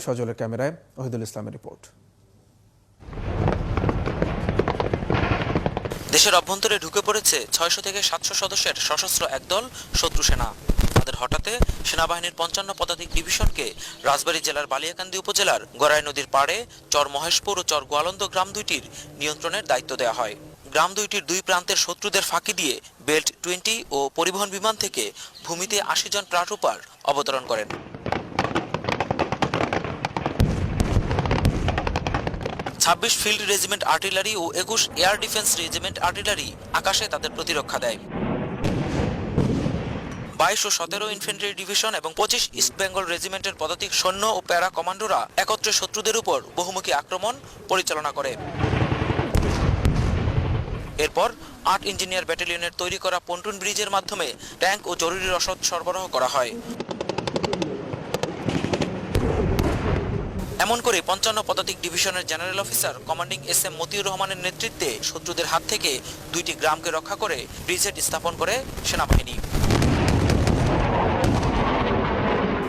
সজলের ক্যামেরায় ওহিদুল ইসলামের রিপোর্ট। দেশের অভ্যন্তরে ঢুকে পড়েছে 600 থেকে 700 সদস্যের সশস্ত্র একদল শত্রু সেনা। তাদের হঠাতে সেনাবাহিনীর 55 পদাতিক ডিভিশনকে রাজবাড়ী জেলার বালিয়াকান্দি উপজেলার গড়াই নদীর পাড়ে চর মহেশপুর ও চর গোয়ালন্দ গ্রাম দুইটির নিয়ন্ত্রণের দায়িত্ব দেওয়া হয়। গ্রাম দুইটির দুই প্রান্তের শত্রুদের ফাঁকি দিয়ে বেল্ট 20 ও পরিবহন বিমান থেকে ভূমিতে 80 জন প্যারাট্রুপার অবতরণ করেন। 26 ফিল্ড রেজিমেন্ট আর্টিলারি ও 21 এয়ার ডিফেন্স রেজিমেন্ট আর্টিলারি আকাশে তাদের প্রতিরক্ষা দেয়। 22 ও 17 ইনফেন্ট্রি ডিভিশন এবং 25 ইস্ট বেঙ্গল রেজিমেন্টের পদাতিক সৈন্য ও প্যারা কমান্ডোরা একত্রে শত্রুদের উপর বহুমুখী আক্রমণ পরিচালনা করে। এরপর 8 ইঞ্জিনিয়ার ব্যাটালিয়নের তৈরি করা পন্টুন ব্রিজের মাধ্যমে ট্যাঙ্ক ও জরুরি রসদ সরবরাহ করা হয়। এমন করে 55 পদাতিক ডিভিশনের general officer commanding SM Motiur রহমানের নেতৃত্বে শত্রুদের হাত থেকে দুইটি গ্রামকে রক্ষা করে ব্রিজেট স্থাপন করে সেনাবাহিনী।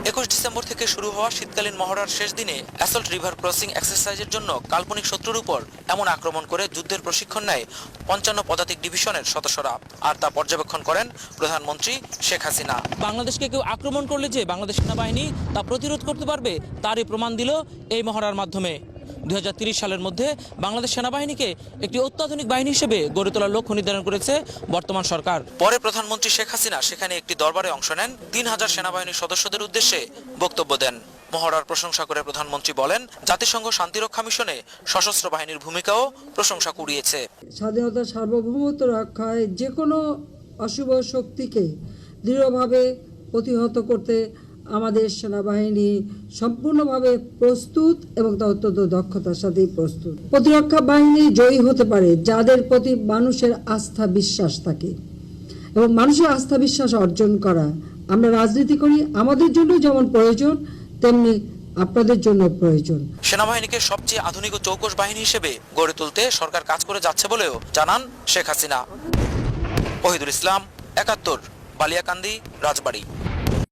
21 ডিসেম্বর থেকে শুরু হওয়া শীতকালীন মহড়ার শেষ দিনে অ্যাসল্ট রিভার ক্রসিং এক্সারসাইজের জন্য কাল্পনিক শত্রুর উপর এমন আক্রমণ করে যুদ্ধের প্রশিক্ষণ নেয় 55 পদাতিক ডিভিশনের সদস্যরা, আর তা পর্যবেক্ষণ করেন প্রধানমন্ত্রী শেখ হাসিনা। বাংলাদেশকে কেউ আক্রমণ করলে যে বাংলাদেশ সেনাবাহিনী তা প্রতিরোধ করতে পারবে তারই প্রমাণ দিল এই মহড়ার মাধ্যমে। 2030 সালের মধ্যে বাংলাদেশ সেনাবাহিনীকে একটি অত্যাধুনিক বাহিনী হিসেবে গড়ে তোলার লক্ষ্য নির্ধারণ করেছে বর্তমান সরকার। পরে প্রধানমন্ত্রী শেখ হাসিনা সেখানে একটি দরবারে অংশ নেন, 3000 সেনাবাহিনীর সদস্যদের উদ্দেশ্যে বক্তব্য দেন। মহড়ার প্রশংসা করে প্রধানমন্ত্রী বলেন, জাতিসংঘ শান্তিরক্ষা মিশনে সশস্ত্র বাহিনীর ভূমিকাও প্রশংসা কুড়িয়েছে। স্বাধীনতা সার্বভৌমত্ব রক্ষায় যে কোনো অশুভ শক্তিকে দৃঢ়ভাবে প্রতিহত করতে আমাদের সেনাবাহিনী সম্পূর্ণভাবে প্রস্তুত এবং তা অত্যন্ত দক্ষতার সাথেই প্রস্তুত। প্রতিরক্ষা বাহিনী জয়ী হতে পারে যাদের প্রতি মানুষের আস্থা বিশ্বাস থাকে, এবং মানুষের আস্থা বিশ্বাস অর্জন করা আমরা রাজনীতি করি, আমাদের জন্য যেমন প্রয়োজন তেমনি আপনাদের জন্য প্রয়োজন। সেনাবাহিনীকে সবচেয়ে আধুনিক ও চৌকস বাহিনী হিসেবে গড়ে তুলতে সরকার কাজ করে যাচ্ছে বলেও জানান শেখ হাসিনা। ওহিদুল ইসলাম, 71, বালিয়াকান্দি, রাজবাড়ী।